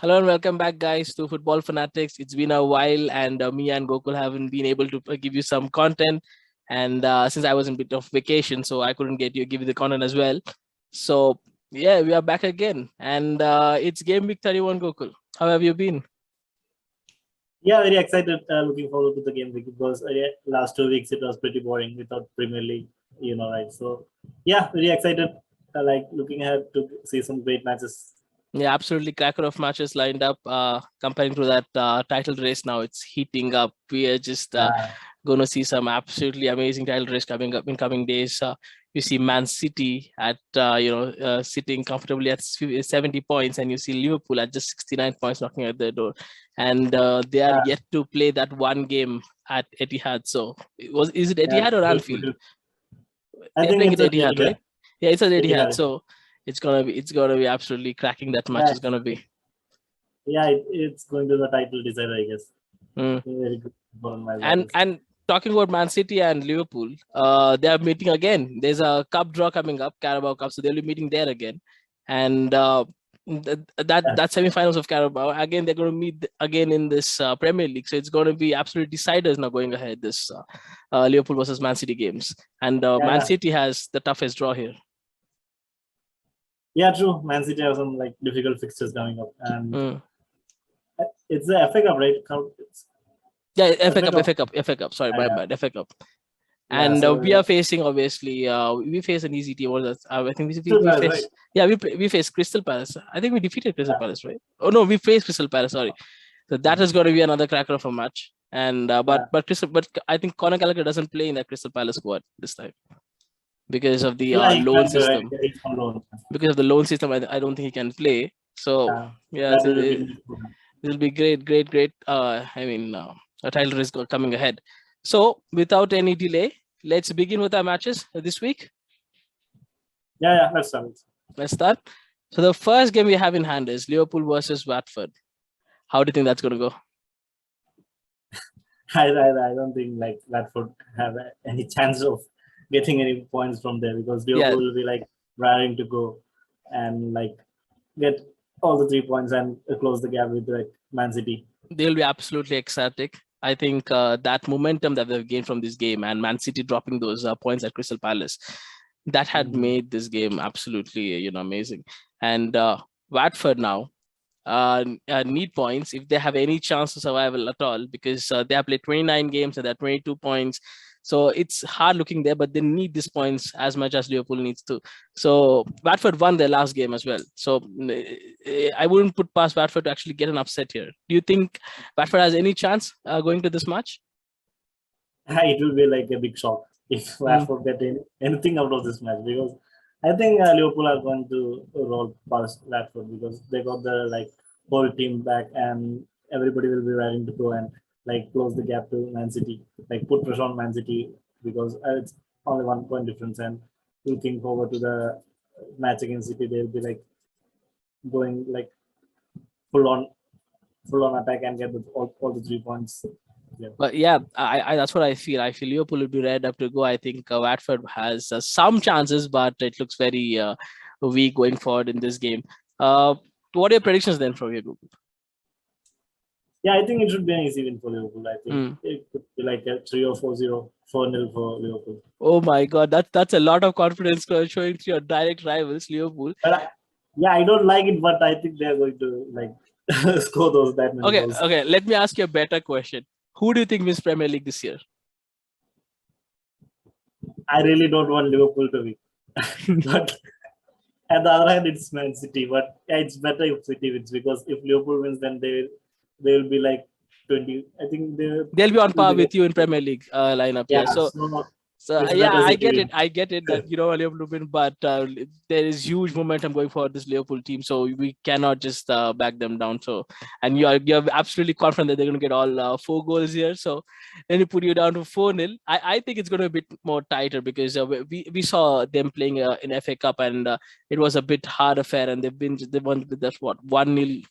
Hello and welcome back, guys, to Football Fanatics. It's been a while, and me and Gokul haven't been able to give you some content. And since I was in a bit of vacation, so I couldn't give you the content as well. So yeah, we are back again, and it's game week 31. Gokul, how have you been? Yeah, very excited. Looking forward to the game week because last 2 weeks it was pretty boring without Premier League, right? So yeah, very excited. Like looking ahead to see some great matches. Yeah, absolutely cracker of matches lined up. Comparing to that title race now, it's heating up. We are just going to see some absolutely amazing title race coming up in coming days. You see Man City at sitting comfortably at 70 points, and you see Liverpool at just 69 points knocking at their door, and they are yet to play that one game at Etihad. So is it Etihad or Anfield? I think playing it's at Etihad, right? Yeah, it's at Etihad. Etihad. So it's gonna be absolutely cracking. That match is gonna be. Yeah, it's going to the title decider, I guess. Very good for my and talking about Man City and Liverpool, they are meeting again. There's a cup draw coming up, Carabao Cup, so they'll be meeting there again. And that semi-finals of Carabao again, they're going to meet again in this Premier League. So it's going to be absolute deciders now going ahead. This Liverpool versus Man City games, and Man City has the toughest draw here. Yeah, true. Man City have some like difficult fixtures coming up, and it's the FA Cup, right? Yeah, FA Cup. Sorry, my bad. FA Cup. And we are facing, obviously, we face an easy team. I think we face Crystal Palace. I think we defeated Crystal Palace, right? Oh no, we faced Crystal Palace. Sorry, so that is going to be another cracker of a match. And but I think Conor Gallagher doesn't play in that Crystal Palace squad this time because of the loan system. Because of the loan system, I don't think he can play. So yeah, it will be great. A title race coming ahead. So without any delay, let's begin with our matches this week. Yeah, let's start. So the first game we have in hand is Liverpool versus Watford. How do you think that's going to go? I don't think like Watford have any chance of getting any points from there because Liverpool will be like raring to go and like get all the 3 points and close the gap with like Man City. They'll be absolutely ecstatic. I think that momentum that they've gained from this game and Man City dropping those points at Crystal Palace, that had made this game absolutely, amazing. And Watford now need points if they have any chance to survival at all, because they have played 29 games and they're 22 points. So it's hard looking there, but they need these points as much as Liverpool needs to. So Watford won their last game as well. So I wouldn't put past Watford to actually get an upset here. Do you think Watford has any chance going to this match? It will be like a big shock if Watford get anything out of this match, because I think Liverpool are going to roll past Watford because they got the like whole team back and everybody will be raring to go and like close the gap to Man City, like put pressure on Man City because it's only 1 point difference. And looking forward to the match against City, they'll be like going like full on attack and get all the 3 points. Yeah. But yeah, I that's what I feel. I feel Liverpool will be ready up to go. I think Watford has some chances, but it looks very weak going forward in this game. What are your predictions then from your group? Yeah, I think it should be an easy win for Liverpool. I think it could be like a 3 or 4-0, 4-0 for Liverpool. Oh my God, that's a lot of confidence showing to your direct rivals, Liverpool. But I don't like it, but I think they're going to like score that many goals. Okay. Let me ask you a better question. Who do you think wins Premier League this year? I really don't want Liverpool to win. But at the other hand, it's Man City. But it's better if City wins, because if Liverpool wins, then they will be like 20. I think they'll be on par with you in Premier League lineup. Yeah. So yeah, I get it that Liverpool win, but there is huge momentum going forward this Liverpool team, so we cannot just back them down. So, and you're absolutely confident that they're going to get all 4 goals here. So then you put you down to 4-0. I think it's going to be a bit more tighter because we saw them playing in FA Cup, and it was a bit hard affair, and they won with that 1-0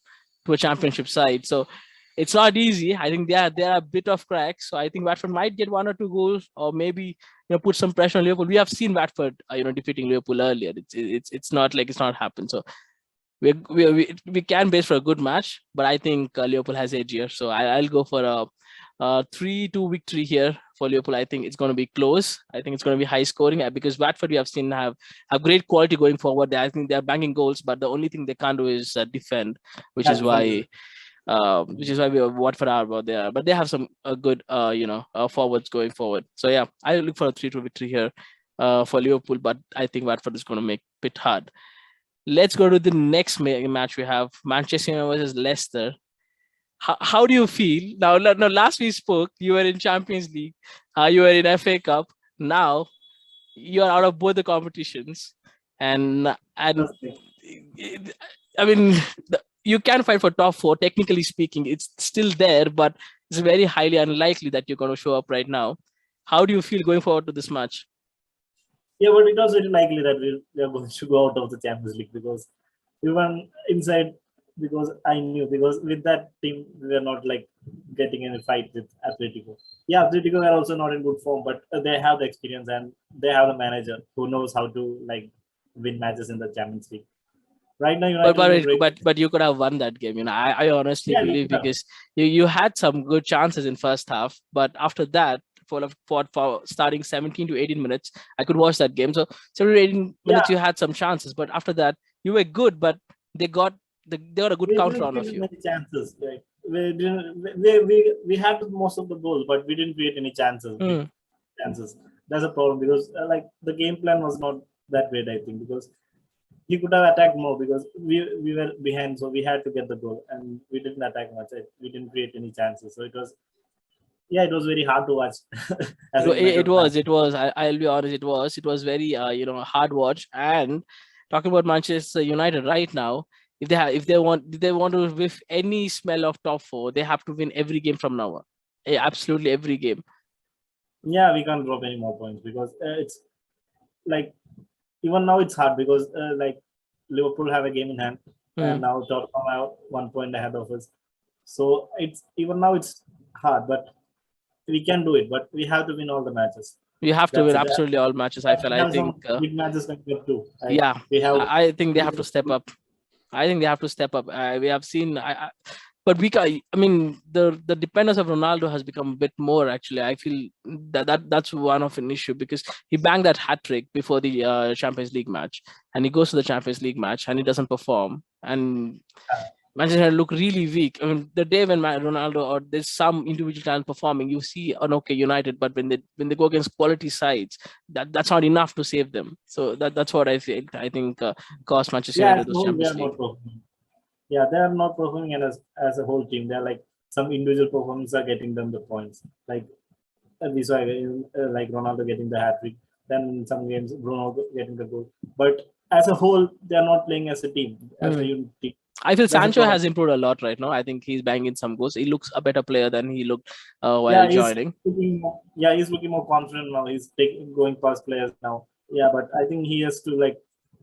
to a championship side. So it's not easy. I think there are a bit of cracks. So I think Watford might get 1 or 2 goals, or maybe put some pressure on Liverpool. We have seen Watford defeating Liverpool earlier. It's not like it's not happened. So we can base for a good match, but I think Liverpool has edge here. So I'll go for a 3-2 victory here for Liverpool. I think it's going to be close. I think it's going to be high scoring because Watford we have seen have great quality going forward. I think they're banging goals, but the only thing they can't do is defend, which is why we have Watford are about there. But they have some good forwards going forward. So yeah, I look for a 3-2 victory here for Liverpool, but I think Watford is going to make it a bit hard. Let's go to the next match. We have Manchester United versus Leicester. How do you feel now? No, last we spoke, you were in Champions League, you were in FA Cup. Now you are out of both the competitions, and I mean, you can fight for top 4. Technically speaking, it's still there, but it's very highly unlikely that you're going to show up right now. How do you feel going forward to this match? Yeah, but it was very likely that we are going to go out of the Champions League because we went inside because I knew because with that team we were not like getting any fight with Atletico. Yeah, Atletico are also not in good form, but they have the experience and they have a manager who knows how to like win matches in the Champions League. Right now, but you could have won that game. You know, I honestly believe because you had some good chances in first half, but after that, for starting 17 to 18 minutes, I could watch that game. So 17 to 18 minutes, you had some chances, but after that, you were good, but they got a good counter on of you. Many chances. Like, we had most of the goals, but we didn't create any chances. Chances. That's a problem because like the game plan was not that great. I think because he could have attacked more because we were behind, so we had to get the goal, and we didn't attack much. We didn't create any chances, so it was very hard to watch. It was. I'll be honest. It was very hard watch. And talking about Manchester United right now, if they want to whiff any smell of top 4, they have to win every game from now on. Absolutely every game. Yeah, we can't drop any more points because it's like even now it's hard because like Liverpool have a game in hand and now Tottenham have 1 point ahead of us. So it's even now it's hard, but we can do it. But we have to win all the matches. We have to win absolutely all matches. I feel. I think big matches can get too. Yeah, I think they have to step up. We have seen. But I mean, the dependence of Ronaldo has become a bit more. Actually, I feel that's one of an issue because he banged that hat trick before the Champions League match, and he goes to the Champions League match and he doesn't perform, and Manchester United look really weak. I mean, the day when Ronaldo or there's some individual talent performing, you see an okay United, but when they go against quality sides, that's not enough to save them. So that's what I feel. I think cost Manchester United the Champions League. Yeah, they are not performing as a whole team. They're like some individual performances are getting them the points. Like we saw like Ronaldo getting the hat trick. Then in some games Bruno getting the goal. But as a whole, they are not playing as a team, as a unit team. I feel Sancho has improved a lot right now. I think he's banging some goals. He looks a better player than he looked while joining. He's looking more confident now. He's going past players now. Yeah, but I think he has to like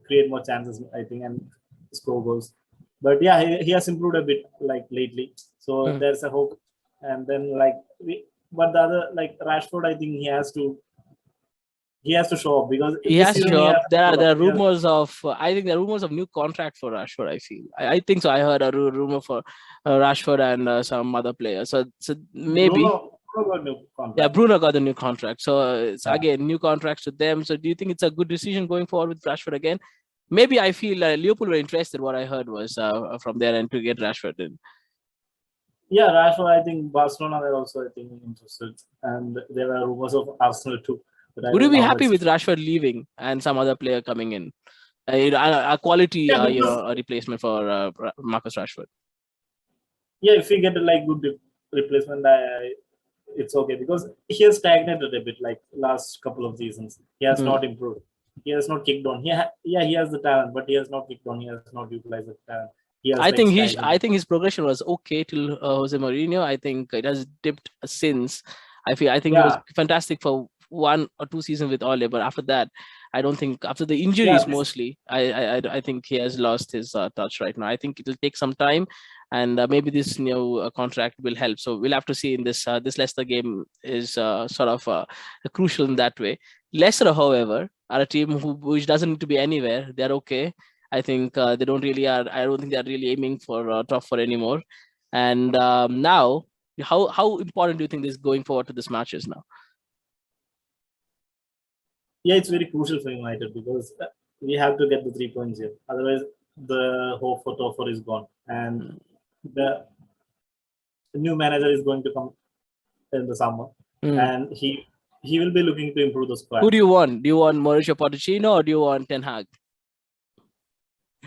create more chances. I think and score goals. But yeah, he has improved a bit like lately. So there's a hope. And then but the other like Rashford, I think he has to show up because he has to show up. There are rumors of I think there are rumors of new contract for Rashford. I feel I think so. I heard a rumor for Rashford and some other players. So maybe Bruno got the new contract. So it's again new contracts to them. So do you think it's a good decision going forward with Rashford again? Maybe I feel Liverpool were interested. What I heard was from their end to get Rashford in. Yeah, Rashford. I think Barcelona were also interested, and there were rumors of Arsenal too. Would you be happy with Rashford leaving and some other player coming in? A quality a replacement for Marcus Rashford. Yeah, if we get a good replacement, it's okay because he has stagnated a bit like last couple of seasons. He has not improved. He has not kicked on. He has the talent, but he has not kicked on. He has not utilized the talent. I think his progression was okay till Jose Mourinho. I think it has dipped since. I think he was fantastic for 1 or 2 seasons with Ole, but after that, I don't think after the injuries mostly, I think he has lost his touch right now. I think it will take some time, and maybe this new contract will help. So we'll have to see in this Leicester game is sort of crucial in that way. Leicester, however, are a team which doesn't need to be anywhere. They're okay. I think they don't really are. I don't think they're really aiming for top four anymore. And now, how important do you think this going forward to this match is now? Yeah, it's very crucial for United because we have to get the 3 points here. Otherwise, the hope for top four is gone. And the new manager is going to come in the summer, and he will be looking to improve the squad. Who do you want? Do you want Mauricio Pochettino or do you want Ten Hag?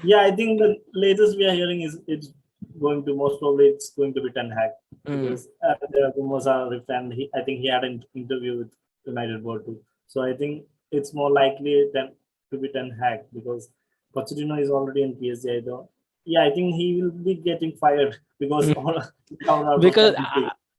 Yeah, I think the latest we are hearing is it's going to most probably it's going to be Ten Hag because the rumors are and I think he had an interview with United board too. So I think it's more likely to be Ten Hag because Pochettino is already in PSG. Yeah, I think he will be getting fired because because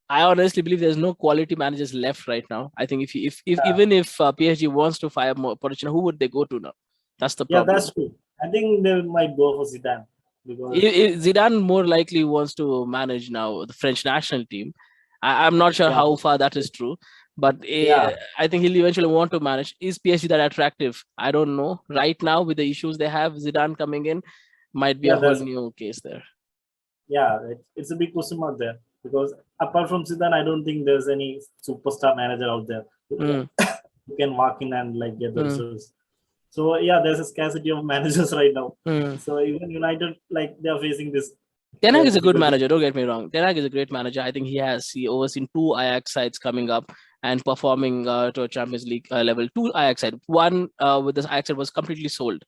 I honestly believe there's no quality managers left right now. I think even if PSG wants to fire Pochettino, who would they go to now? That's the problem. Yeah, that's true. I think they might go for Zidane because Zidane more likely wants to manage now the French national team. I'm not sure how far that is true, but I think he'll eventually want to manage. Is PSG that attractive? I don't know. Right now, with the issues they have, Zidane coming in might be a whole new case there. Yeah, it's a big question mark there because apart from Zidane, I don't think there's any superstar manager out there who can walk in and like get the results. So yeah, there's a scarcity of managers right now. So even United, like they are facing this. Ten Hag is a good manager. Don't get me wrong. Ten Hag is a great manager. I think he overseen 2 Ajax sides coming up and performing to a Champions League level. 2 Ajax side. One with the Ajax side was completely sold.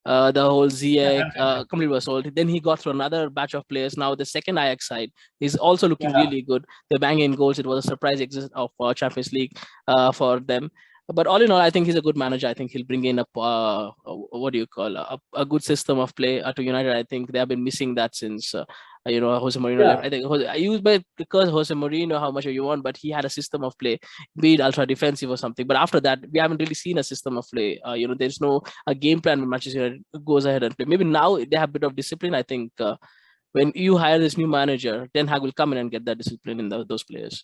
The whole Ziyech completely was sold. Then he got through another batch of players. Now the second Ajax side is also looking really good. They're banging goals. It was a surprise exit of Champions League for them. But all in all, I think he's a good manager. I think he'll bring in what do you call a good system of play to United. I think they have been missing that since Jose Mourinho left. I think because Jose Mourinho, how much you want, but he had a system of play, be it ultra defensive or something. But after that, we haven't really seen a system of play. There's no a game plan when Manchester United goes ahead and play. Maybe now they have a bit of discipline. I think when you hire this new manager, Ten Hag will come in and get that discipline in those players.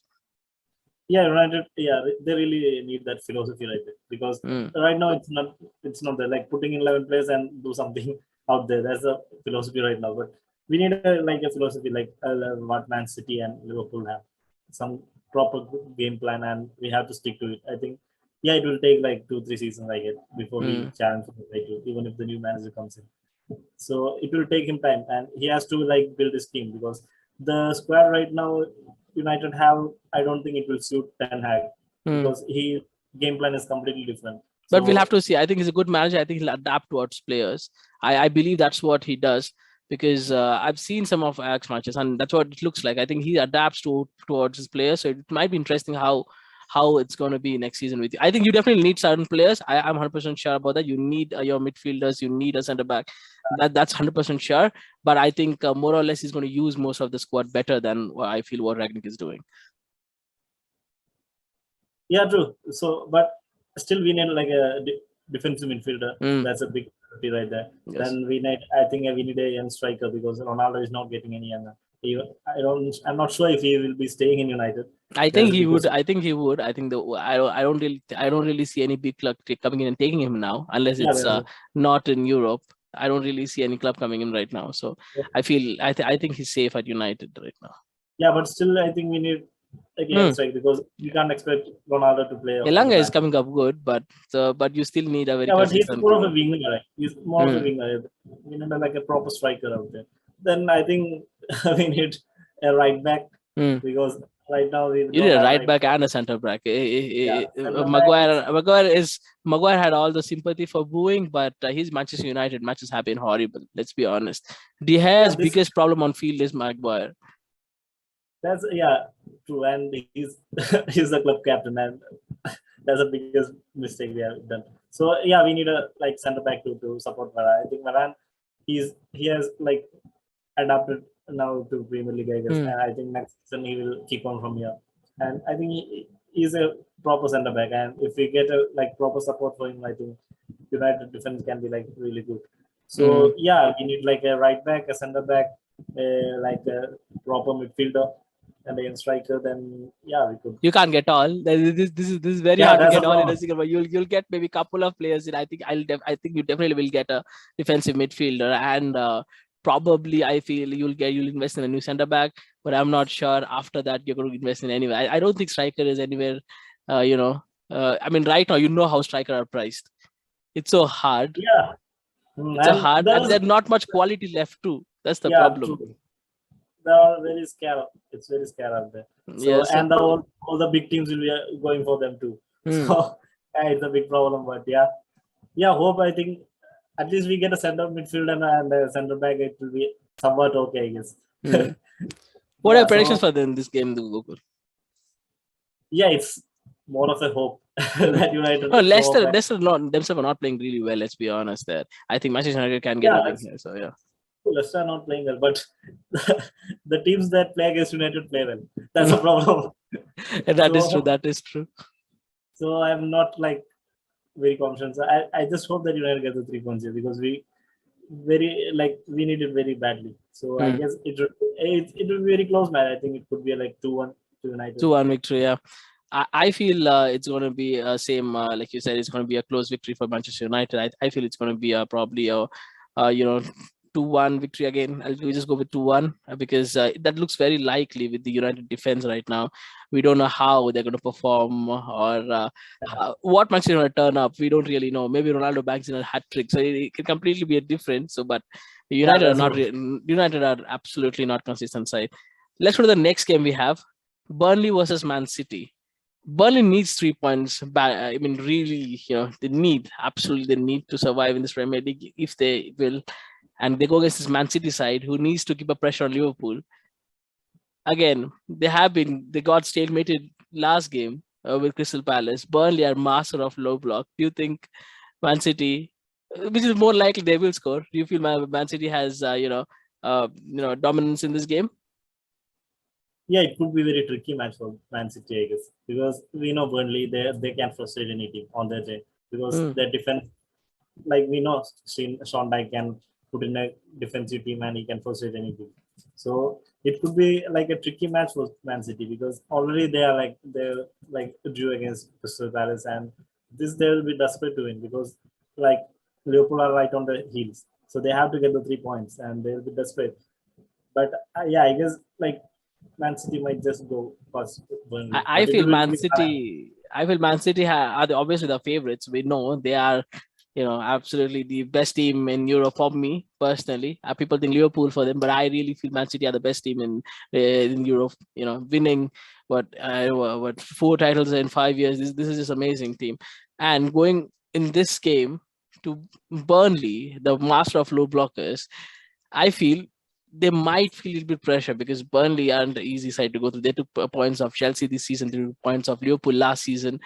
Yeah, United. Yeah, they really need that philosophy right there because right now it's not there. Like putting in 11 players and do something out there. That's a philosophy right now. But we need a philosophy like what Man City and Liverpool have, some proper game plan, and we have to stick to it. I think it will take like 2-3 seasons I guess before we challenge for the title, even if the new manager comes in. So it will take him time, and he has to like build his team because the squad right now United have, I don't think it will suit Ten Hag because his game plan is completely different. But we'll have to see. I think he's a good manager. I think he'll adapt towards players. I believe that's what he does because I've seen some of Ajax matches and that's what it looks like. I think he adapts towards his players. So it might be interesting how it's going to be next season with you. I think you definitely need certain players. I'm 100% sure about that. You need your midfielders. You need a centre back. That's 100% sure. But I think more or less he's going to use most of the squad better than what I feel what Rangnick is doing. Yeah, true. So, but still we need like a defensive midfielder. That's a big priority right there. Yes. Then I think we need a young striker because Ronaldo is not getting any younger. I'm not sure if he will be staying in United. I think he would. I think I don't really see any big club coming in and taking him now, unless it's not in Europe. I don't really see any club coming in right now. So I think he's safe at United right now. Yeah, but still, I think we need strike because you can't expect Ronaldo to play. Elanga is coming up good, but you still need a very but he's more of a winger, right? He's more of a winger. We need like a proper striker out there. Then I think we need a right back because right now we need a right back and a centre back. Maguire had all the sympathy for booing, but his Manchester United matches have been horrible. Let's be honest. De Gea's biggest problem on field is Maguire. That's true, and he's the club captain, and that's the biggest mistake we have done. So we need a centre back to support Varane. I think Varane, he has adapted now to Premier League, I guess, and I think next season he will keep on from here. And I think he's a proper centre back, and if we get a proper support for him, I think United defense can be really good. So we need a right back, a centre back, a proper midfielder. and a young striker, then yeah, we could. You can't get all. This is very hard to get all in a single. But you'll get maybe a couple of players. And I think you definitely will get a defensive midfielder, and probably I feel you'll invest in a new centre back. But I'm not sure after that you're going to invest in anywhere. I don't think striker is anywhere. I mean, right now you know how striker are priced. It's so hard. Yeah. It's so hard, and there's not much quality left too. That's the problem. True. They are very scared. It's very scared out there. So and all the big teams will be going for them too. So it's a big problem. But hope I think at least we get a center midfield and a center back. It will be somewhat okay, I guess. What are your predictions for them in this game, Gokul? Yeah, it's more of a hope that United. No, Leicester themselves are not playing really well. Let's be honest. There, I think Manchester United can get a win here. So yeah. Leicester are not playing well, but the teams that play against United play well. That's a problem. That is true. So I'm not like very confident. I just hope that United get the 3 points here because we need it very badly. So I guess it will be very close match. I think it could be like 2-1 to United. 2-1 victory. Yeah. I feel it's going to be same like you said. It's going to be a close victory for Manchester United. I feel it's going to be probably a 2-1 victory again. We just go with 2-1 because that looks very likely with the United defense right now. We don't know how they're going to perform or what Manchester United turn up. We don't really know. Maybe Ronaldo banks in a hat trick, so it can completely be a difference. So, but United United are absolutely not consistent side. Let's go to the next game we have: Burnley versus Man City. Burnley needs 3 points. I mean, really, they need to survive in this Premier League if they will. And they go against this Man City side who needs to keep a pressure on Liverpool. Again, they got stalemated last game with Crystal Palace. Burnley are master of low block. Do you think Man City, which is more likely they will score? Do you feel Man City has dominance in this game? Yeah, it could be a very tricky match for Man City, I guess, because we know Burnley they can frustrate any team on their day because their defense, like we know, Sean Dyche can put in a defensive team and he can frustrate any team. So it could be like a tricky match for Man City because already they're drew against Crystal Palace and they will be desperate to win because like Liverpool are right on the heels, so they have to get the 3 points and they will be desperate. But I guess like Man City might just go past Burnley. I feel Man City are obviously the favorites. We know they are, absolutely the best team in Europe for me personally. People think Liverpool for them, but I really feel Man City are the best team in Europe. Winning what 4 titles in 5 years. This is just amazing team. And going in this game to Burnley, the master of low blockers, I feel they might feel a little bit pressure because Burnley aren't the easy side to go through. They took points of Chelsea this season, they took points of Liverpool last season.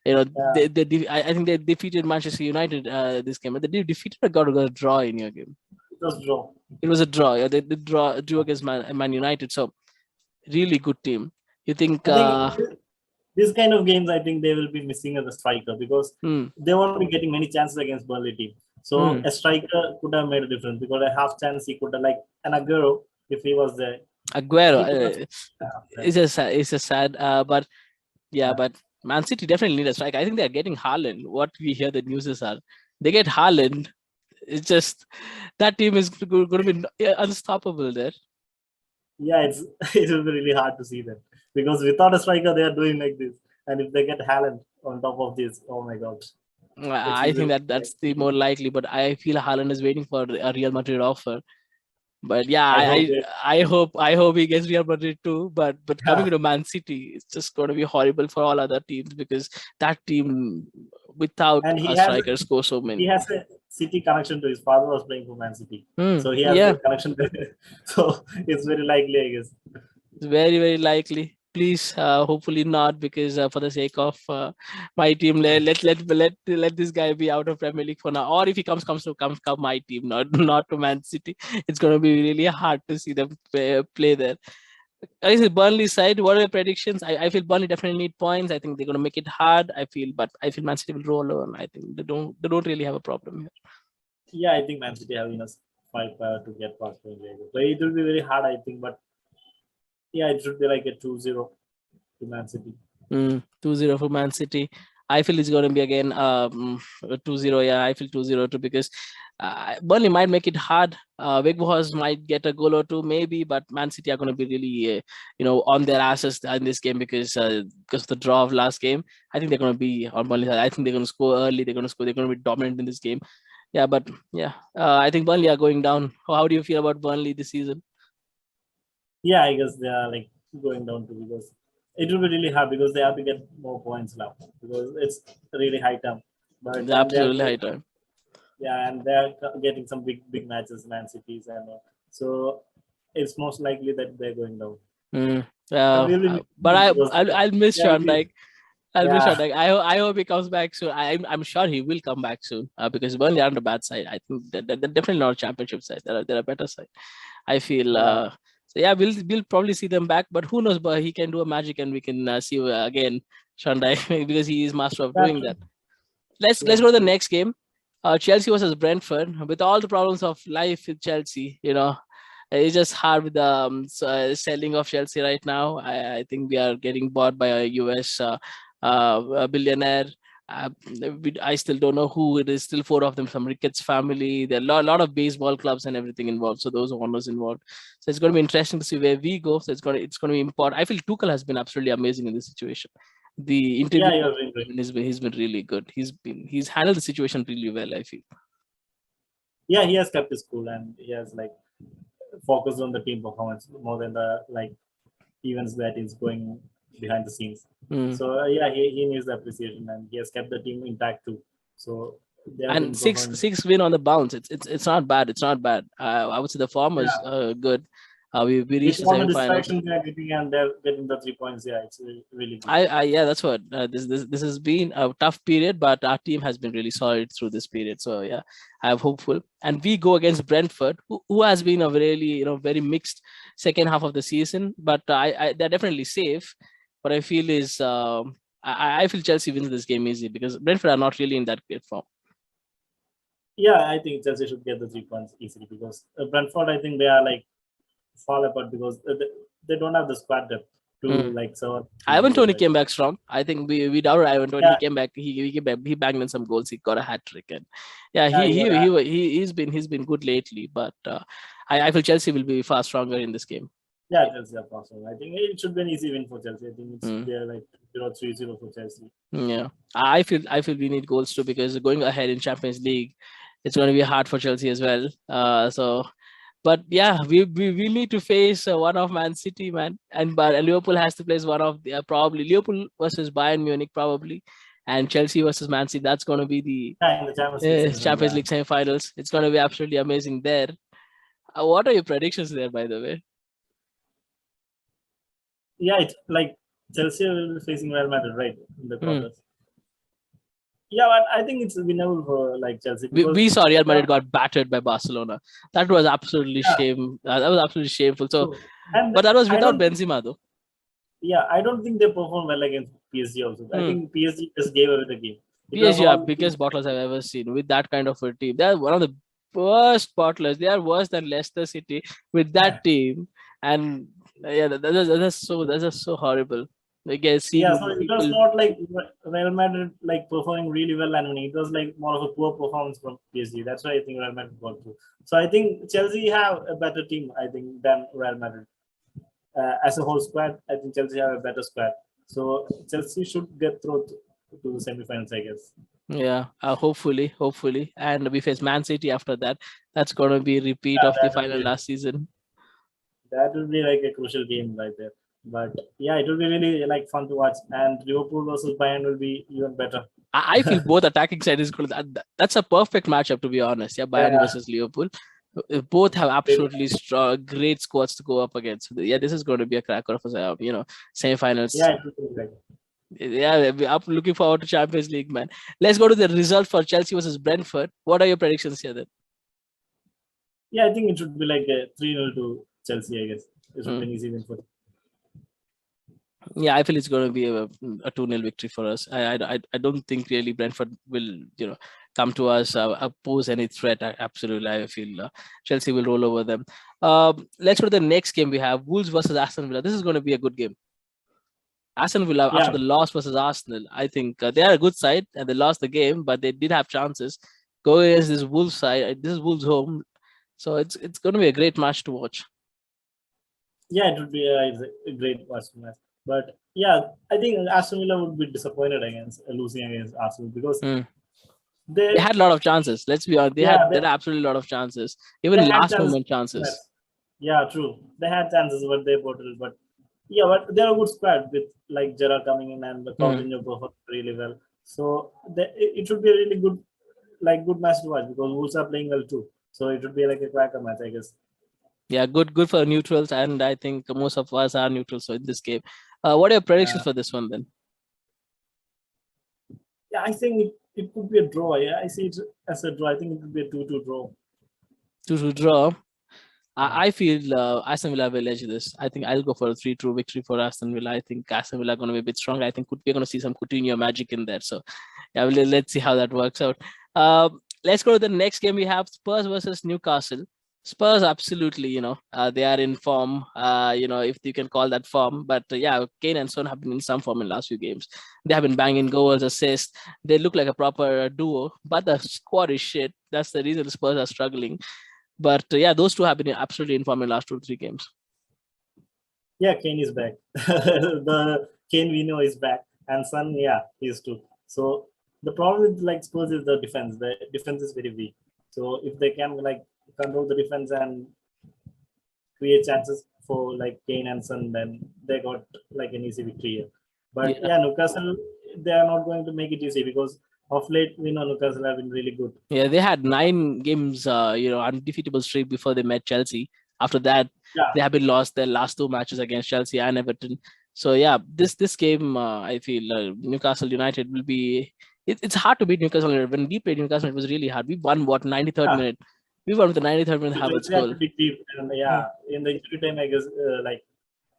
I think they defeated Manchester United this game. But they defeated or got a draw in your game? It was a draw. It was a draw. Yeah, they drew against Man United. So really good team. You think? This kind of games, I think they will be missing as a striker because they won't be getting many chances against Burnley team. So a striker could have made a difference because a half chance he could have, like an Aguero if he was there. Aguero is a sad, but Man City definitely need a striker. I think they are getting Haaland. What we hear the news are they get Haaland. It's just that team is going to be unstoppable there. Yeah, it will be really hard to see that because without a striker they are doing like this, and if they get Haaland on top of this, oh my god. I think that's the more likely, but I feel Haaland is waiting for a Real Madrid offer. But I hope he gets Real Madrid too. But coming to Man City, it's just going to be horrible for all other teams because that team without a striker scores so many. He has a City connection to his father was playing for Man City, so he has a connection there. So it's very likely, I guess. It's very, very likely. Please, hopefully not, because for the sake of my team, let this guy be out of Premier League for now. Or if he comes to my team, not to Man City, it's going to be really hard to see them play there. I say Burnley side. What are the predictions? I feel Burnley definitely need points. I think they're going to make it hard. I feel Man City will roll on. I think they don't really have a problem here. Yeah, I think Man City have enough firepower to get past Burnley, but it will be very hard, I think. But Yeah, it should be like a 2-0 to Man City. 2-0 for Man City. I feel it's going to be again 2-0. Yeah, I feel 2-0 too, because Burnley might make it hard. Weghorst might get a goal or two, maybe, but Man City are going to be really, on their asses in this game because of the draw of last game. I think they're going to be on Burnley side. I think they're going to score early. They're going to score. They're going to be dominant in this game. Yeah, but yeah, I think Burnley are going down. How do you feel about Burnley this season? Yeah, I guess they are like going down too, because it will be really hard because they have to get more points now because it's really high time. But It's and they're absolutely high time. yeah, and they're getting some big matches, Man Cities, and so it's most likely that they're going down. But really, But because I'll miss yeah, Sean. Like I'll miss Sean. yeah, Like I hope he comes back soon. I'm sure he will come back soon. Because Burnley are on the bad side. I think they're definitely not a championship side. They're a better side. I feel. yeah, So yeah, we'll probably see them back. But who knows? But he can do a magic, and we can see again Sean Dyche because he is master of doing that. Let's go to the next game. Chelsea versus Brentford. With all the problems of life with Chelsea, it's just hard with the selling of Chelsea right now. I think we are getting bought by a US a billionaire. I still don't know who it is. Still four of them, some Ricketts family. There are a lot of baseball clubs and everything involved. So those owners involved. So it's going to be interesting to see where we go. So it's going to be important. I feel Tuchel has been absolutely amazing in this situation. The interview yeah, you're doing great. he's been really good. He's handled the situation really well, I feel. Yeah, he has kept his cool and he has like focused on the team performance more than the like events that is going behind the scenes. So yeah, he needs the appreciation and he has kept the team intact too. So they have been And six performing. six win on the bounce. It's not bad. It's not bad. I would say the form is Yeah, good. We with reached the all the semi-finals. distractions they are getting and they're getting the 3 points. Yeah, it's really good. Yeah, that's what this has been a tough period, but our team has been really solid through this period. So yeah, I'm hopeful. And we go against Brentford, who has been a really very mixed second half of the season, but they're definitely safe. What I feel is I feel Chelsea wins this game easy because Brentford are not really in that great form. Yeah, I think Chelsea should get the 3 points easily because Brentford, I think they are like fall apart because they don't have the squad depth to like serve. Ivan Toney came back strong. I think we doubted Ivan Toney. Yeah, He came back. He came back. He banged in some goals. He got a hat trick, and yeah, yeah, he's been good lately. But I feel Chelsea will be far stronger in this game. yeah, Chelsea are possible. I think it should be an easy win for Chelsea. I think it's they're like 0-3-0 for Chelsea. Yeah, I feel we need goals too because going ahead in Champions League, it's going to be hard for Chelsea as well. But yeah, we need to face one of Man City, man, and Liverpool has to place one of the probably Liverpool versus Bayern Munich probably, and Chelsea versus Man City. That's going to be the Yeah, in the Champions League season, Champions yeah. League semi-finals. It's going to be absolutely amazing there. What are your predictions there, by the way? Yeah, it's like Chelsea will be facing Real Madrid, right, in the quarters. Yeah, but I think it's winnable for like Chelsea because We saw Real Madrid got battered by Barcelona. That was absolutely yeah, that was absolutely shameful. So, true. And but that was I without don't Benzema though. yeah, I don't think they perform well against PSG also. I think PSG just gave away the game. It was PSG are all biggest bottlers I've ever seen with that kind of a team. They're one of the worst bottlers. They are worse than Leicester City with that team. And yeah, that's just so horrible. Like yeah, seeing so it was people. not like Real Madrid like performing really well and winning. It was like more of a poor performance from PSG. That's why I think Real Madrid got through. So I think Chelsea have a better team, I think, than Real Madrid. As a whole squad, I think Chelsea have a better squad. So Chelsea should get through to the semi-finals, I guess. Yeah, hopefully, and we face Man City after that. That's gonna be a repeat Yeah, of the final last season. that will be like a crucial game right there. But yeah, it will be really like fun to watch. And Liverpool versus Bayern will be even better. I feel both attacking side is good. That's a perfect matchup to be honest. Yeah, Bayern Yeah, versus Liverpool. Both have absolutely strong, great squads to go up against. Yeah, this is going to be a cracker of a semi-finals. yeah, it will be like. Yeah, I'm looking forward to Champions League, man. Let's go to the result for Chelsea versus Brentford. What are your predictions here then? Yeah, I think it should be like a 3-0 to Chelsea, I guess. It should be an easy win for them. Yeah, I feel it's going to be a 2-0 victory for us. I don't think really Brentford will come to us, pose any threat. Absolutely, I feel Chelsea will roll over them. Let's go to the next game. We have Wolves versus Aston Villa. This is going to be a good game. Aston Villa, after the loss versus Arsenal, I think they are a good side and they lost the game, but they did have chances. Going against this Wolves side, this is Wolves home, so it's going to be a great match to watch. Yeah, it would be a great match. But yeah, I think Aston Villa would be disappointed against losing against Arsenal because they had a lot of chances. Let's be honest, they had absolutely a lot of chances, even last moment chances. Yeah, true. They had chances, but they bottled. But yeah, but they're a good squad with like Gerrard coming in and Coutinho performed really well. So it should be a really good match to watch because Wolves are playing well too. So it would be like a cracker match, I guess. Yeah, good for neutrals, and I think most of us are neutrals in this game. What are your predictions for this one then? Yeah, I think it could be a draw. Yeah, I see it as a draw. I think it would be a 2-2 draw. 2-2 draw. I feel Aston Villa will edge this. I think I'll go for a 3-2 victory for Aston Villa. I think Aston Villa are going to be a bit stronger. I think we're going to see some Coutinho magic in there. So, yeah, let's see how that works out. Let's go to the next game. We have Spurs versus Newcastle. Spurs, absolutely, they are in form, if you can call that form. But yeah, Kane and Son have been in some form in the last few games. They have been banging goals, assists. They look like a proper duo, but the squad is shit. That's the reason the Spurs are struggling. But yeah, those two have been absolutely in form in the last 2-3 games. Yeah, Kane is back. The Kane we know is back. And Son, yeah, he is too. So the problem with Spurs is the defense. The defense is very weak. So if they can control the defense and create chances for Kane and Son, then they got an easy victory here. But yeah, Newcastle, they are not going to make it easy because of late we know Newcastle have been really good. Yeah, they had 9 games, undefeatable streak before they met Chelsea. After that, they have been lost their last 2 matches against Chelsea and Everton. So yeah, this game, I feel Newcastle United will be. It's hard to beat Newcastle United. When we played Newcastle, it was really hard. We won 93rd minute. We won with the 93rd minute Havertz goal. And in the injury time, I guess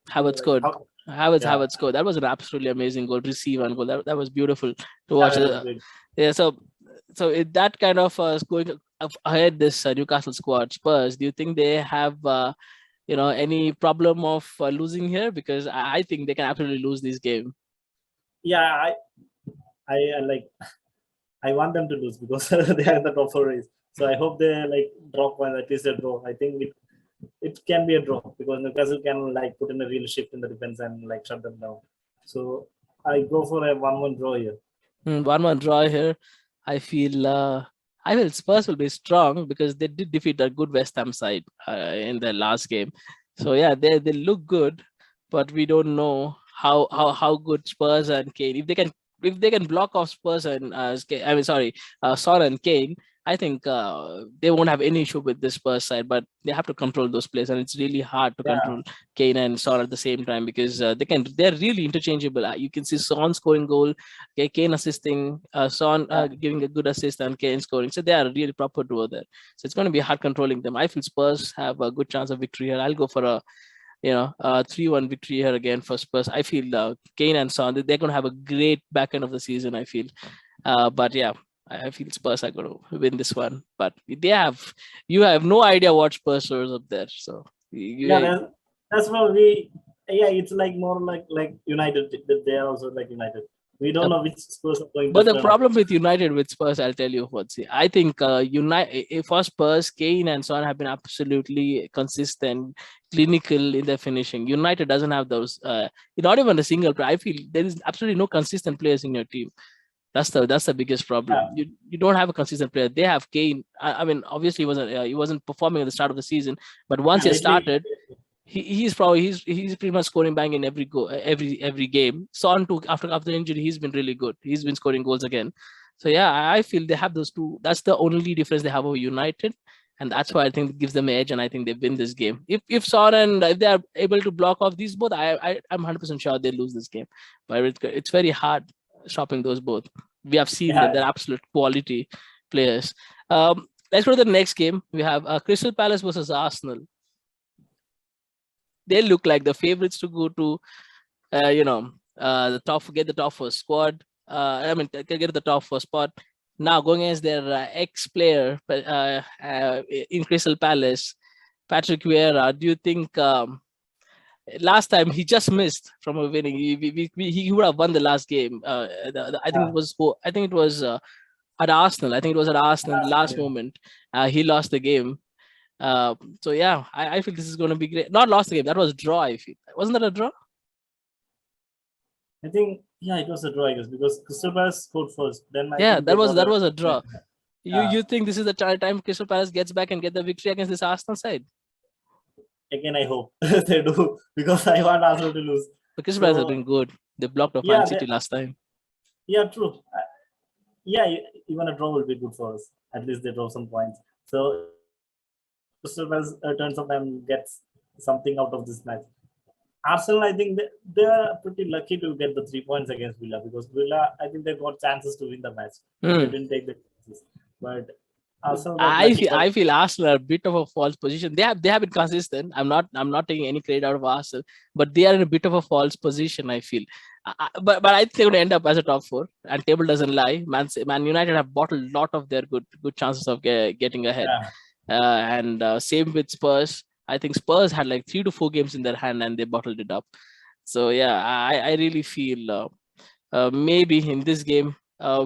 Havertz scored. Havertz scored. That was an absolutely amazing goal. Receive and goal. That was beautiful to watch. Yeah, so that kind of going ahead this Newcastle squad. Spurs, do you think they have any problem of losing here? Because I think they can absolutely lose this game. Yeah, I want them to lose because they are the top 4 race. So I hope they drop one, at least a draw. I think it can be a draw because Newcastle can put in a real shift in the defense and shut them down. So I go for a 1-1 draw here. 1-1 draw here. I feel Spurs will be strong because they did defeat a good West Ham side in their last game. So yeah, they look good, but we don't know how good Spurs and Kane. If they can block off Spurs and Son and Kane, I think they won't have any issue with this Spurs side, but they have to control those players, and it's really hard to control Kane and Son at the same time because they're really interchangeable. You can see Son scoring goal, Kane assisting, Son giving a good assist, and Kane scoring. So they are really proper duo there. So it's going to be hard controlling them. I feel Spurs have a good chance of victory here. I'll go for a 3-1 victory here again for Spurs. I feel Kane and Son, they're going to have a great back end of the season, I feel. But yeah, I feel Spurs are going to win this one. But you have no idea what Spurs is up there. So that's probably it's more like United. They are also like United. We don't know which Spurs are going. But the problem with United with Spurs, I'll tell you what. See, I think for Spurs, Kane and Son have been absolutely consistent, clinical in their finishing. United doesn't have those. Not even a single player. I feel there is absolutely no consistent players in your team. That's the biggest problem. You don't have a consistent player. They have Kane. I mean, obviously he wasn't performing at the start of the season, but once he started, he's pretty much scoring bang in every game. Son too, after injury, he's been really good. He's been scoring goals again. So yeah, I feel they have those two. That's the only difference they have over United, and that's why I think it gives them an edge, and I think they win this game. If Son and if they are able to block off these both, I'm 100% sure they lose this game. But it's very hard stopping those both. We have seen that they're absolute quality players. Let's go to the next game. We have Crystal Palace versus Arsenal. They look like the favorites to go to, get the top 4 squad. Get the top 4 spot. now going against their ex-player in Crystal Palace, Patrick Vieira. Do you think last time he just missed from a winning? He would have won the last game. I think it was. I think it was at Arsenal. I think it was at Arsenal. Last moment, he lost the game. So yeah, I feel this is going to be great. Not lost the game. That was a draw. I feel wasn't that a draw? I think it was a draw, I guess, because Crystal Palace scored first. Then I think that was a draw. You think this is the time Crystal Palace gets back and get the victory against this Arsenal side? Again, I hope they do, because I want Arsenal to lose. But Crystal Palace have been good. They blocked off Man City last time. Yeah, true. Even a draw will be good for us. At least they draw some points. So Crystal Palace turns up and gets something out of this match. Arsenal, I think they are pretty lucky to get the 3 points against Villa, because Villa, I think they got chances to win the match. They didn't take the chances. But Arsenal, I feel Arsenal are a bit of a false position. They have been consistent. I'm not taking any credit out of Arsenal, but they are in a bit of a false position, I feel. But I think they're going to end up as a top 4, and table doesn't lie. Man United have bought a lot of their good chances of getting ahead. And same with Spurs. I think Spurs had like 3 to 4 games in their hand and they bottled it up. So yeah, I really feel maybe in this game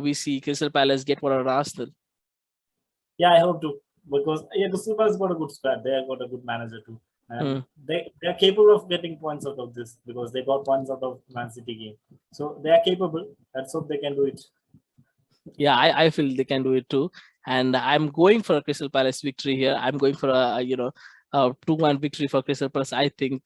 we see Crystal Palace get one on Arsenal. Yeah, I hope to, because Crystal Palace got a good squad. They have got a good manager too, and they are capable of getting points out of this, because they got points out of Man City game. So they are capable. Let's hope they can do it. Yeah, I feel they can do it too, and I'm going for a Crystal Palace victory here. I'm going for a 2-1 victory for Crystal Palace. I think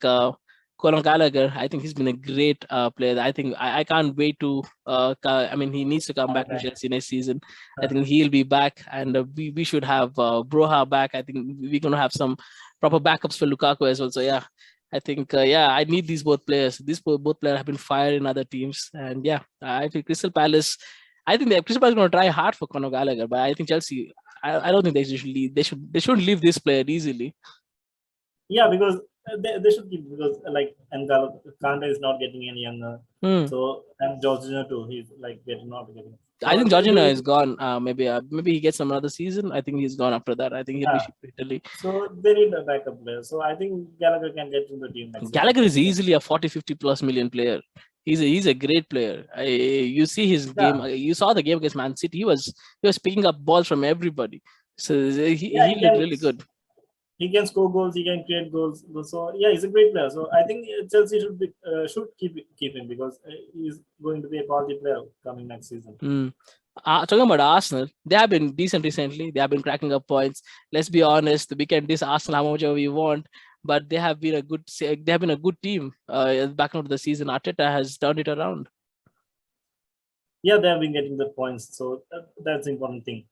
Conor Gallagher, I think he's been a great player. I think I can't wait to. He needs to come back to Chelsea next season. I think he'll be back, and we should have Broha back. I think we're gonna have some proper backups for Lukaku as well. So yeah, I think I need these both players. These both players have been fired in other teams, and yeah, I think Crystal Palace. I think Crystal Palace is going to try hard for Conor Gallagher, but I think Chelsea. I don't think they shouldn't leave this player easily. Yeah, because they should keep, because Kante is not getting any younger. So, and Jorginho too, he's not getting. So I think Jorginho is gone. Maybe he gets another season. I think he's gone after that. I think he'll be shipped to Italy. So they need a backup player. So I think Gallagher can get in the team next Gallagher is easily a 40-50 plus million player. He's a great player. You see his game. You saw the game against Man City. He was picking up balls from everybody. So he looked really good. He can score goals. He can create goals. So yeah, he's a great player. So I think Chelsea should keep him, because he's going to be a quality player coming next season. Talking about Arsenal, they have been decent recently. They have been cracking up points. Let's be honest. We can diss Arsenal how much we want, but they have been a good team. Back into the season, Arteta has turned it around. Yeah, they have been getting the points, so that's the important thing.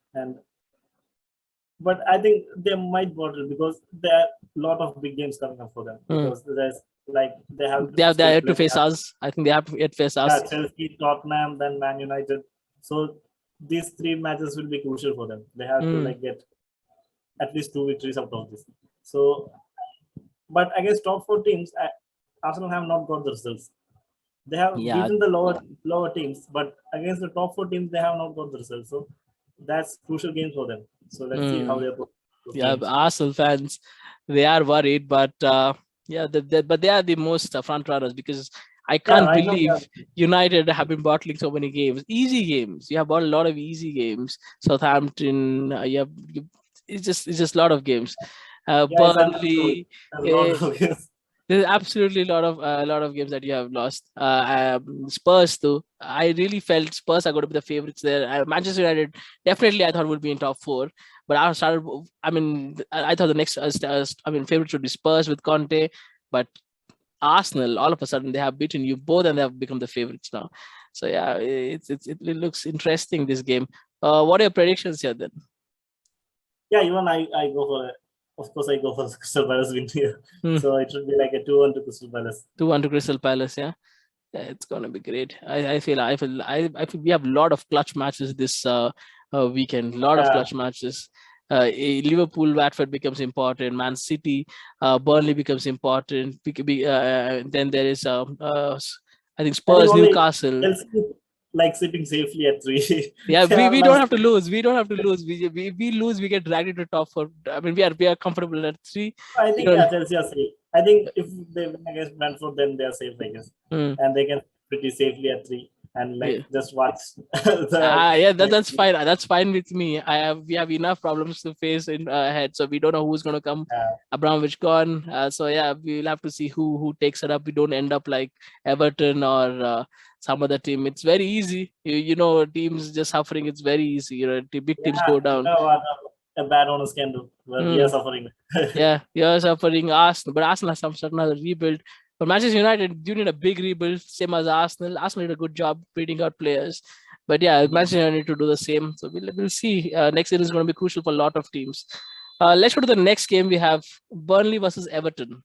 But I think they might bottle, because there are a lot of big games coming up for them. Because they have to face us. I think they have to face us. Yeah, Chelsea, Tottenham, then Man United. So these 3 matches will be crucial for them. They have to get at least 2 victories out of this. So, but against top 4 teams, Arsenal have not got the results. They have beaten the lower teams, but against the top 4 teams, they have not got the results. So that's crucial game for them. So let's see how they're. Yeah, Arsenal fans, they are worried, but but they are the most front runners, because I can't believe United have been bottling so many games, easy games. You have bought a lot of easy games. Southampton, it's just a lot of games. Burnley. There's absolutely a lot of games that you have lost. Spurs too. I really felt Spurs are going to be the favorites there. Manchester United definitely I thought would be in top 4, but I thought the next favorites would be Spurs with Conte, but Arsenal all of a sudden they have beaten you both and they have become the favorites now. So yeah, it looks interesting, this game. What are your predictions here then? Yeah, even I go for it. Of course, I go for Crystal Palace win here. So it should be like a 2-1 to Crystal Palace. 2-1 to Crystal Palace, yeah. It's gonna be great. I feel we have a lot of clutch matches this weekend. A lot of clutch matches. Liverpool, Watford becomes important. Man City, Burnley becomes important. Then there is I think Spurs, Newcastle. like sitting safely at 3. Yeah, They are we don't last. have to lose. We don't have to lose. We lose, we get dragged into top four. I mean, we are comfortable at 3. I We think don't. Chelsea are safe. I think if they win against Brentford, then they are safe, I guess, Mm, and they can pretty safely at 3 and like yeah. just watch the Yeah, next that's game. fine. That's fine with me. We have enough problems to face in ahead, so we don't know who's going to come. Uh, Abramovich gone. So yeah, we'll have to see who takes it up. We don't end up like Everton or some other team. It's very easy. You know, teams just suffering. It's very easy. You know, the big teams yeah, go you down. know what a bad owners can do. Well, we are Mm. suffering. Yeah, you're suffering Arsenal, but Arsenal has some certain other rebuild. But Manchester United, you need a big rebuild, same as Arsenal. Arsenal did a good job breeding out players. But yeah, Mm. Manchester United need to do the same. So we'll see. Next season is going to be crucial for a lot of teams. Let's go to the next game. We have Burnley versus Everton.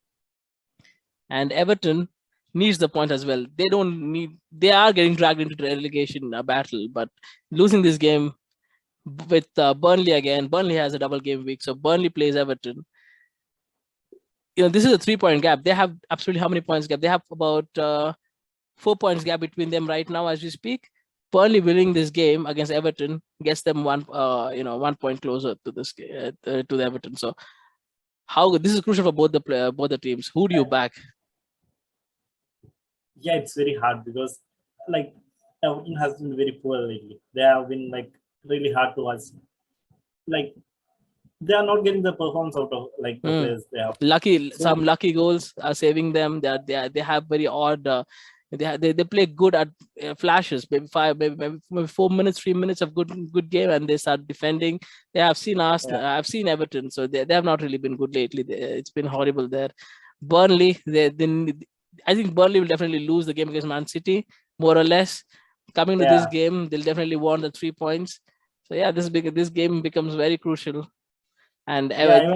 And Everton needs the point as well. They don't need, they are getting dragged into the relegation battle, but losing this game with Burnley again, Burnley has a double game week. So Burnley plays Everton. You know, this is a 3 point gap. They have absolutely how many points gap? They have about 4 points gap between them right now as we speak. Burnley winning this game against Everton gets them 1 point closer to this to the Everton. So how this is crucial for both the teams. Who do you back? Yeah, it's very hard because like Everton has been very poor lately. They have been like really hard to watch. Like they are not getting the performance out of like the Mm. players they have. Some So lucky goals are saving them. They have very odd. They play good at flashes, maybe 5, maybe 4 minutes, 3 minutes of good game, and they start defending. They have seen yeah, Arsenal. I've seen Everton, so they have not really been good lately. It's been horrible there. Burnley, I think Burnley will definitely lose the game against Man City, more or less. Coming to this yeah, game, they'll definitely want the 3 points. So yeah, this game becomes very crucial. And yeah.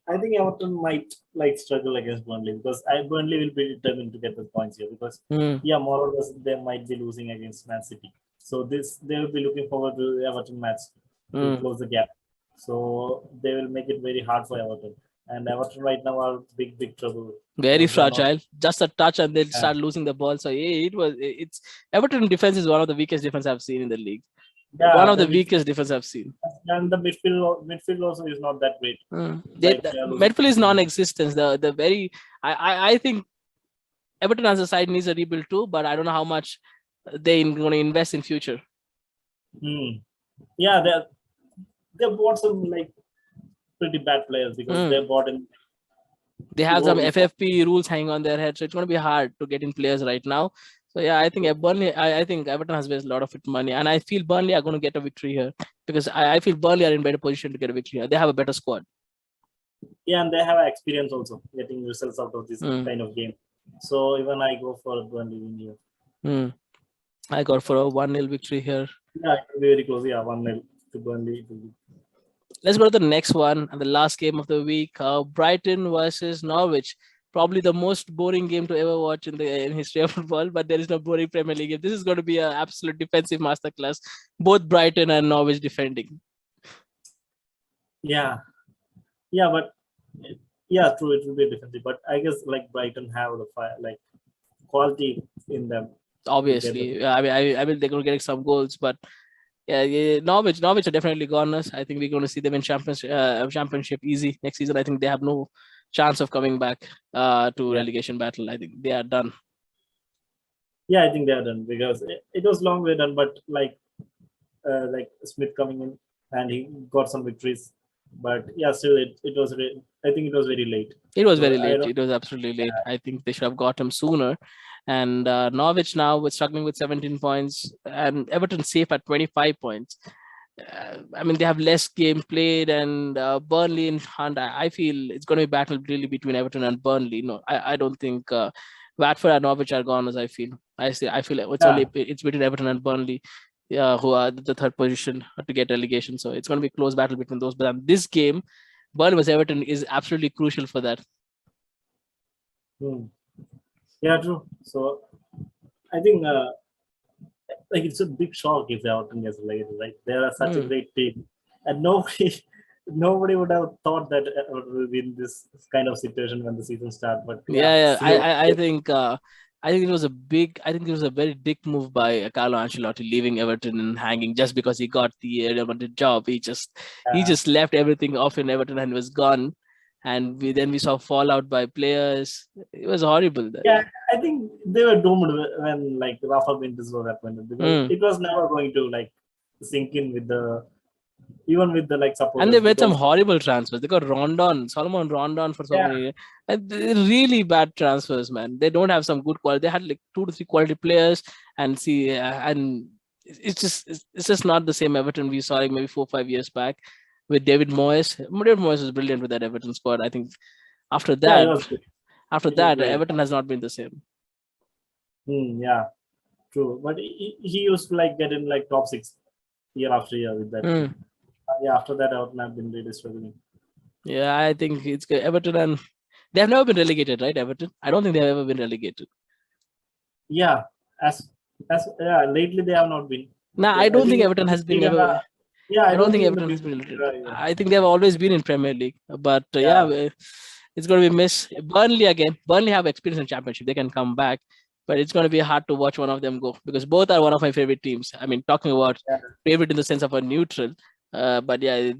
I think Everton might like struggle against Burnley because Burnley will be determined to get the points here because mm, yeah, more or less they might be losing against Man City. So this they will be looking forward to the Everton match to mm. close the gap. So they will make it very hard for Everton. And Everton right now are big trouble Very because they are not. fragile. Just a touch and they'll Yeah, start losing the ball. So yeah, it's Everton defense is one of the weakest defense I've seen in the league. One yeah. of The the weakest defense I've seen. and the midfield also is not that great. Like they are losing. Medfield is non-existence. The very I think Everton as a side needs a rebuild too, but I don't know how much they're going to invest in future. Hmm. Yeah, they bought some like pretty bad players because they bought in They too have some old. FFP rules hanging on their head, so it's going to be hard to get in players right now. So yeah, I think Burnley. I think Everton has wasted a lot of it money, and I feel Burnley are going to get a victory here because I feel Burnley are in better position to get a victory here. They have a better squad. Yeah, and they have experience also getting results out of this Mm. kind of game. So even I go for Burnley win here. Mm. I got for a 1-0 victory here. Yeah, it will be very close. Yeah, 1-0 to Burnley. Let's go to the next one and the last game of the week. Brighton versus Norwich. Probably the most boring game to ever watch in history of football, but there is no boring Premier League game. This is going to be an absolute defensive masterclass. Both Brighton and Norwich defending. Yeah, yeah, but yeah, true. It will be defensive, but I guess like Brighton have the like quality in them to get the. Obviously, I mean they're going to get some goals, but yeah, Norwich are definitely gone. I think we're going to see them in championship easy next season. I think they have no chance of coming back to Yeah, relegation battle. I think they are done. yeah, I think they are done because it was long way done, but like Smith coming in and he got some victories. But yeah, still it was I think it was very late. It was So very I late. don't. It was absolutely late. I think they should have got him sooner. And Norwich now was struggling with 17 points, and Everton safe at 25 points. I mean, they have less game played, and Burnley in hand. I feel it's going to be battle really between Everton and Burnley. No, I don't think Watford and Norwich are gone. As I feel Yeah, it's between Everton and Burnley. Yeah, who are the third position to get relegation. So it's going to be a close battle between those. But this game, Burnley vs Everton, is absolutely crucial for that. yeah, true. So I think like it's a big shock if Everton gets relegated. Right, they are such a Mm. great team, and nobody would have thought that Everton will be in this kind of situation when the season starts. But yeah, Yeah, still, I think I think it was a very dick move by Carlo Ancelotti leaving Everton and hanging just because he got the Real Madrid job. He just left everything off in Everton and was gone. And we saw fallout by players. It was horrible. Yeah, I think they were doomed when like Rafa Benitez was appointed because it was never going to like sink in with even with the like And they supporters made some because horrible transfers. They got Solomon Rondon for so many. And really bad transfers, man. They don't have some good quality. They had like 2 to 3 quality players, and it's just not the same Everton we saw like maybe 4 or 5 years back with David Moyes. David Moyes was brilliant with that Everton squad. I think after yeah, that, it was great. Everton has not been the same. Yeah, true. But he used to like get in like top 6 year after year with that. Yeah, after that, Everton have been really struggling. Yeah, I think it's good. Everton, and they have never been relegated, right? Everton. I don't think they have ever been relegated. Yeah, lately they have not been. Nah, I don't think Everton has been ever. Yeah, I don't think Everton has been relegated. I think they've always been in Premier League, but it's going to be missed. Burnley again. Burnley have experience in Championship. They can come back, but it's going to be hard to watch one of them go because both are one of my favorite teams. I mean, talking about favorite in the sense of a neutral. But yeah,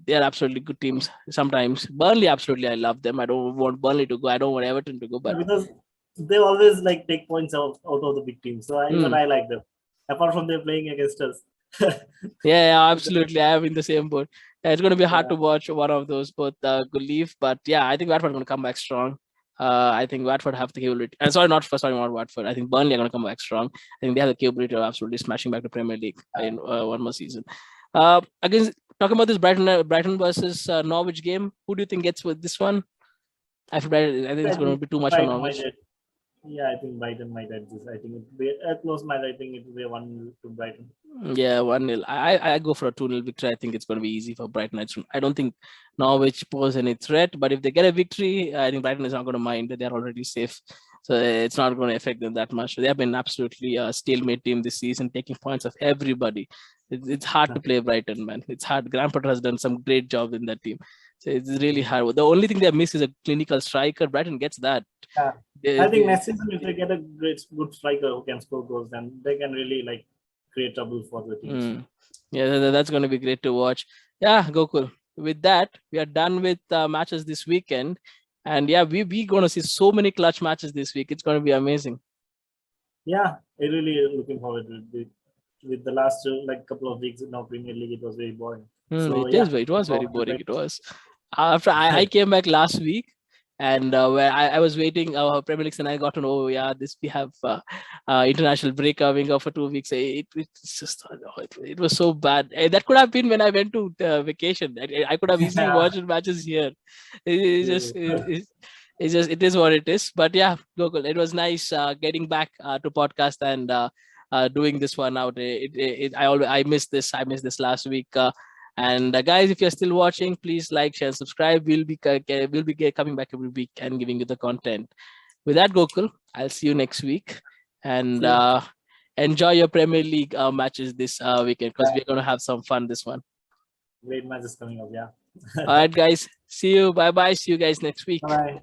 they are absolutely good teams. Sometimes Burnley, absolutely, I love them. I don't want Burnley to go. I don't want Everton to go. But because they always like take points out of the big teams, so even I like them. Apart from them playing against us. yeah, absolutely. I am in the same boat. It's going to be hard to watch one of those both leave. But yeah, I think Watford are going to come back strong. I think Watford have the capability. And sorry, not Watford. I think Burnley are going to come back strong. I think they have the capability of absolutely smashing back the Premier League in one more season. Again, talking about this Brighton versus Norwich game, who do you think gets with this one? I think it's going to be too much for Norwich. Yeah, I think Brighton might add this. I think it will be a close match. I think it will be 1-0 to Brighton. Yeah, 1-0. I go for a 2-0 victory. I think it's going to be easy for Brighton. I don't think Norwich pose any threat, but if they get a victory, I think Brighton is not going to mind. They're already safe. So it's not going to affect them that much. They have been absolutely a stalemate team this season, taking points of everybody. It's hard to play Brighton, man. It's hard. Graham Potter has done some great job in that team. So it's really hard. The only thing they miss is a clinical striker. Brighton gets that. Yeah. I think next season, if they get a good striker who can score goals, then they can really like create trouble for the teams. Yeah, that's going to be great to watch. Yeah, Gokul. With that, we are done with matches this weekend. And yeah, we're going to see so many clutch matches this week. It's going to be amazing. Yeah, I really looking forward to it. With the last like couple of weeks in our Premier League, it was very boring. So, it was very boring. It was. After I came back last week, and where I was waiting, Premier League, and I got to know, we have international break coming up for 2 weeks. It was so bad. That could have been when I went to vacation. I could have easily watched matches here. It is what it is. But yeah, Gokul, it was nice getting back to podcast and doing this one out. I missed this. I missed this last week. And guys, if you're still watching, please like, share, subscribe. We'll be coming back every week and giving you the content. With that, Gokul, I'll see you next week. And enjoy your Premier League matches this weekend because we're going to have some fun this one. Great matches coming up, yeah. All right, guys. See you. Bye-bye. See you guys next week. Bye.